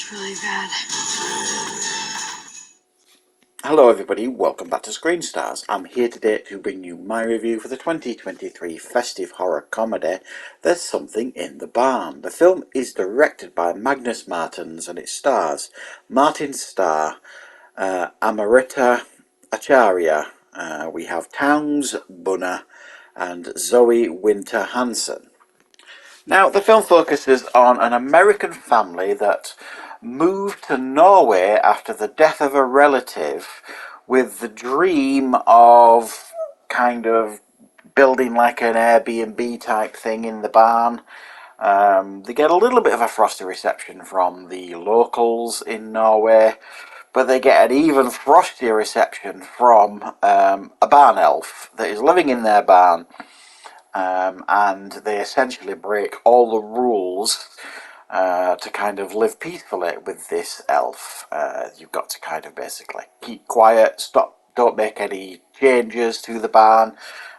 It's really bad. Hello everybody, welcome back to Screenstars. I'm here today to bring you my review for the 2023 festive horror comedy There's Something in the Barn. The film is directed by Magnus Martins and it stars Martin Starr, Amrita Acharya, we have Towns Bunner and Zoe Winter Hansen. Now, the film focuses on an American family that moved to Norway after the death of a relative with the dream of kind of building like an Airbnb type thing in the barn. They get a little bit of a frosty reception from the locals in Norway, but they get an even frostier reception from a barn elf that is living in their barn. And they essentially break all the rules to kind of live peacefully with this elf. You've got to kind of basically keep quiet, don't make any changes to the barn,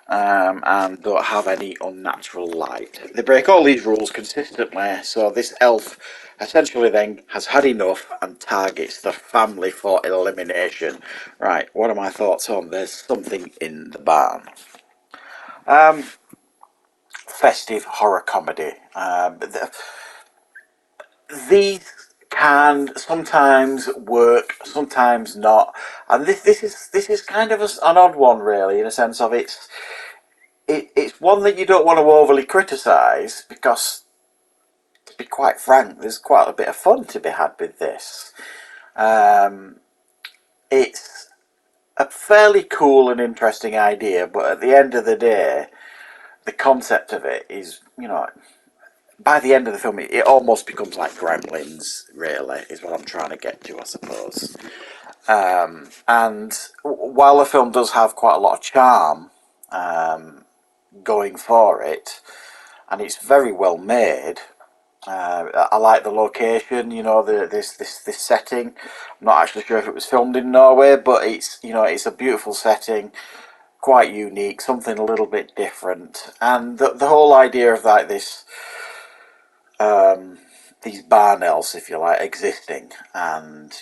and don't have any unnatural light. They break all these rules consistently, so this elf essentially then has had enough and targets the family for elimination. Right, what are my thoughts on There's Something in the Barn? Festive horror comedy. These can sometimes work, sometimes not, and this is kind of an odd one, really, in a sense of it's one that you don't want to overly criticise because, to be quite frank, there's quite a bit of fun to be had with this. It's a fairly cool and interesting idea, but at the end of the day, the concept of it is, by the end of the film, it almost becomes like Gremlins, really, is what I'm trying to get to, I suppose. And while the film does have quite a lot of charm going for it, and it's very well made, I like the location, this setting. I'm not actually sure if it was filmed in Norway, but it's a beautiful setting, quite unique, something a little bit different, and the whole idea of like this, these barn elves, if you like, existing and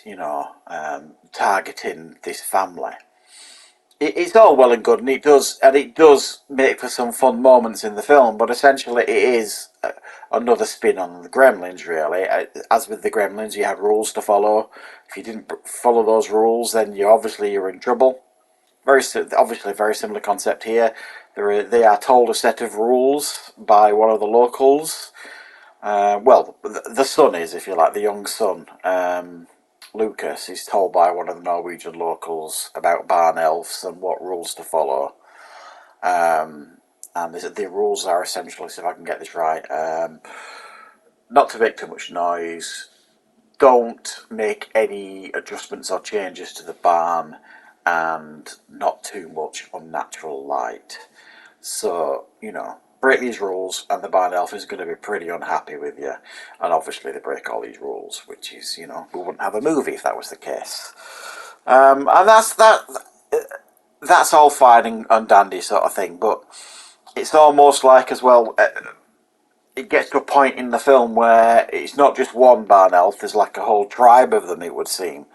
targeting this family. It's all well and good, and it does make for some fun moments in the film. But essentially, it is another spin on the Gremlins. Really, as with the Gremlins, you had rules to follow. If you didn't follow those rules, then you're in trouble. Obviously, very similar concept here. They are told a set of rules by one of the locals. Well, the son is, if you like, the young son. Lucas is told by one of the Norwegian locals about barn elves and what rules to follow. And the rules are essentially, so if I can get this right, not to make too much noise, don't make any adjustments or changes to the barn, and not too much unnatural light. So, break these rules and the barn elf is going to be pretty unhappy with you. And obviously they break all these rules, which is, we wouldn't have a movie if that was the case. And that's all fine and dandy sort of thing, but it's almost like as well, it gets to a point in the film where it's not just one barn elf, there's like a whole tribe of them, it would seem.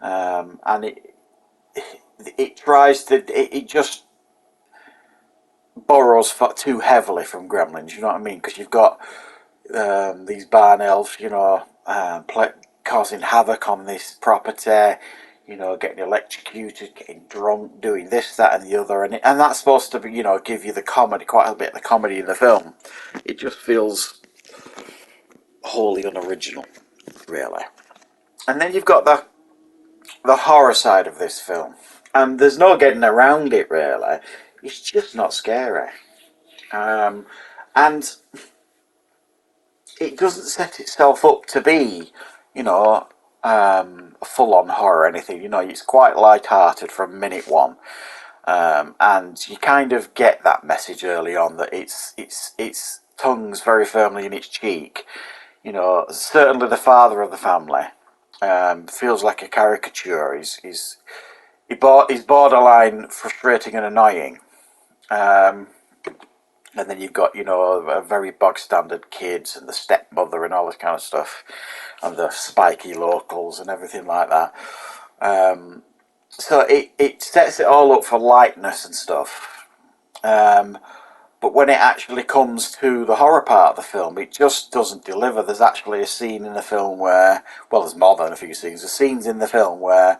And it tries to, it just borrows too heavily from Gremlins, you know what I mean? Because you've got these barn elves, causing havoc on this property, getting electrocuted, getting drunk, doing this, that, and the other, and that's supposed to be, give you the comedy, quite a bit of the comedy in the film. It just feels wholly unoriginal, really. And then you've got the horror side of this film, and there's no getting around it, really. It's just not scary. And it doesn't set itself up to be, a full-on horror or anything. It's quite light-hearted from minute one. And you kind of get that message early on that its tongue's very firmly in its cheek. Certainly the father of the family feels like a caricature. He's borderline frustrating and annoying. And then you've got, a very bog standard kids and the stepmother and all this kind of stuff. and the spiky locals and everything like that. So it sets it all up for lightness and stuff. But when it actually comes to the horror part of the film, it just doesn't deliver. There's actually a scene in the film where, well, there's more than a few scenes. There's scenes in the film where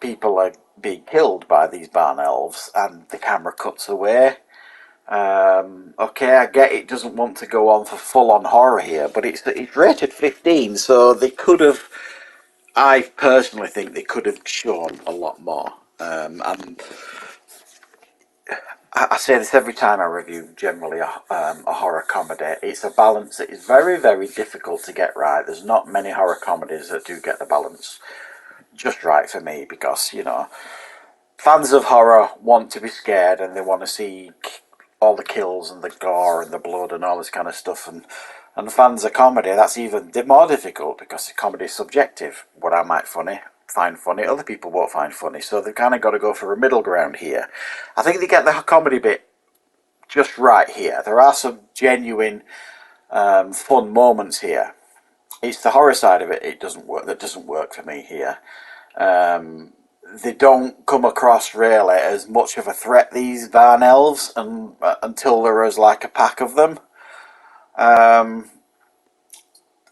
people are being killed by these barn elves, and the camera cuts away. Okay, I get it doesn't want to go on for full-on horror here, but it's rated 15, so they could have. I personally think they could have shown a lot more. And I say this every time I review generally a horror comedy. It's a balance that is very, very difficult to get right. There's not many horror comedies that do get the balance just right for me, because, you know, fans of horror want to be scared and they want to see all the kills and the gore and the blood and all this kind of stuff. And fans of comedy, that's even more difficult, because comedy is subjective. What I might find funny, other people won't find funny. So they've kind of got to go for a middle ground here. I think they get the comedy bit just right here. There are some genuine fun moments here. It's the horror side of it that doesn't work for me here. They don't come across really as much of a threat, these barn elves, until there is like a pack of them.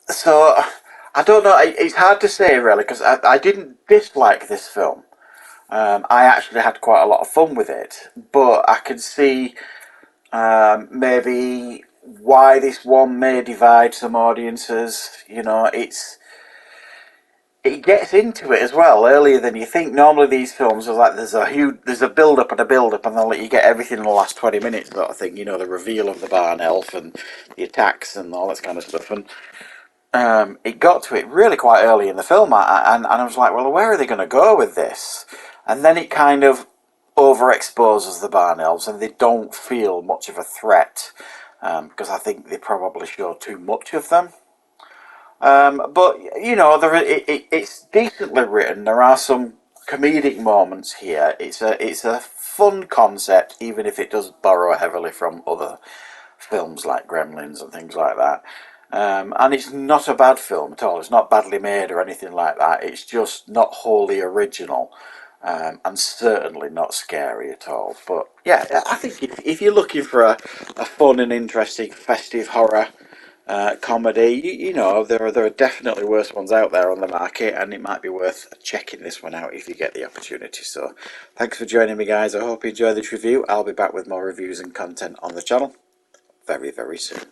So I don't know. It's hard to say really, because I didn't dislike this film. I actually had quite a lot of fun with it, but I can see maybe why this one may divide some audiences. You know, it gets into it as well earlier than you think. Normally these films are like there's a build up and a build up, and they'll let you get everything in the last 20 minutes sort of thing. You know, the reveal of the barn elf and the attacks and all that kind of stuff. And it got to it really quite early in the film, and I was like, well, where are they going to go with this? And then it kind of overexposes the barn elves, and they don't feel much of a threat, because I think they probably show too much of them. But you know, it's decently written. There are some comedic moments here. It's a fun concept, even if it does borrow heavily from other films like Gremlins and things like that. And it's not a bad film at all. It's not badly made or anything like that. It's just not wholly original, and certainly not scary at all. But yeah, I think if you're looking for a fun and interesting festive horror comedy, you know, there are definitely worse ones out there on the market, and it might be worth checking this one out if you get the opportunity. So thanks for joining me, guys. I hope you enjoyed this review. I'll be back with more reviews and content on the channel very, very soon.